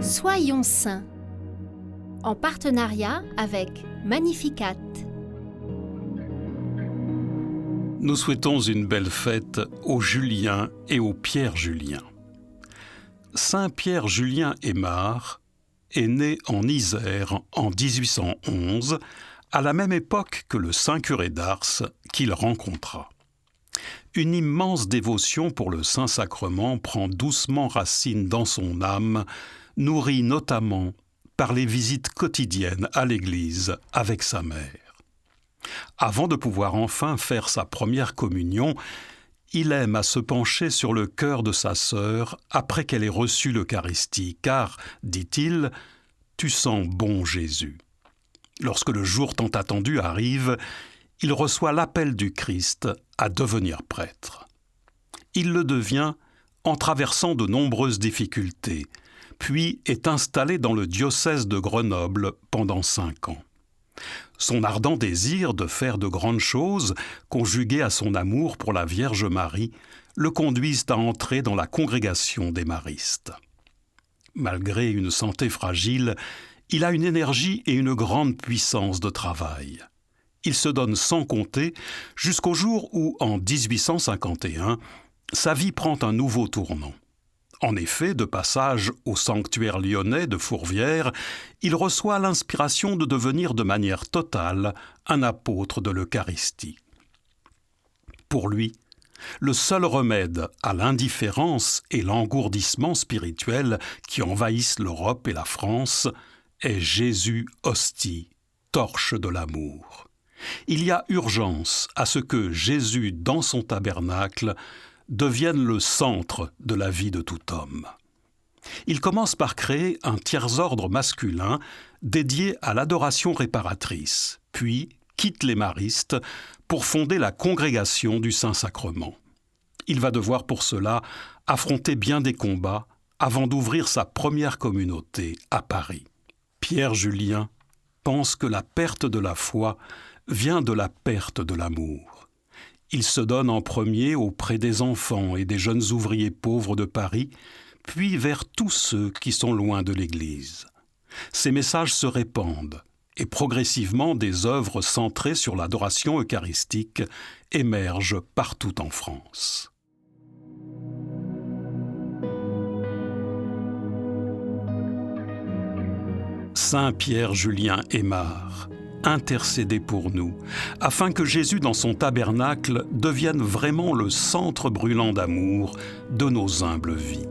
Soyons saints, en partenariat avec Magnificat. Nous souhaitons une belle fête aux Julien et aux Pierre Julien. Saint Pierre Julien Aymar est né en Isère en 1811, à la même époque que le saint curé d'Ars qu'il rencontra. Une immense dévotion pour le Saint-Sacrement prend doucement racine dans son âme, nourrie notamment par les visites quotidiennes à l'église avec sa mère. Avant de pouvoir enfin faire sa première communion, il aime à se pencher sur le cœur de sa sœur après qu'elle ait reçu l'Eucharistie, car, dit-il, « Tu sens bon Jésus ». Lorsque le jour tant attendu arrive, il reçoit l'appel du Christ à devenir prêtre. Il le devient en traversant de nombreuses difficultés, puis est installé dans le diocèse de Grenoble pendant 5 ans. Son ardent désir de faire de grandes choses, conjugué à son amour pour la Vierge Marie, le conduisent à entrer dans la congrégation des maristes. Malgré une santé fragile, il a une énergie et une grande puissance de travail. Il se donne sans compter jusqu'au jour où, en 1851, sa vie prend un nouveau tournant. En effet, de passage au sanctuaire lyonnais de Fourvière, il reçoit l'inspiration de devenir de manière totale un apôtre de l'Eucharistie. Pour lui, le seul remède à l'indifférence et l'engourdissement spirituel qui envahissent l'Europe et la France est Jésus hostie, torche de l'amour. Il y a urgence à ce que Jésus, dans son tabernacle, devienne le centre de la vie de tout homme. Il commence par créer un tiers-ordre masculin dédié à l'adoration réparatrice, puis quitte les maristes pour fonder la congrégation du Saint-Sacrement. Il va devoir pour cela affronter bien des combats avant d'ouvrir sa première communauté à Paris. Pierre Julien pense que la perte de la foi vient de la perte de l'amour. Il se donne en premier auprès des enfants et des jeunes ouvriers pauvres de Paris, puis vers tous ceux qui sont loin de l'Église. Ces messages se répandent et progressivement des œuvres centrées sur l'adoration eucharistique émergent partout en France. Saint Pierre Julien Aymar, intercédez pour nous, afin que Jésus dans son tabernacle devienne vraiment le centre brûlant d'amour de nos humbles vies.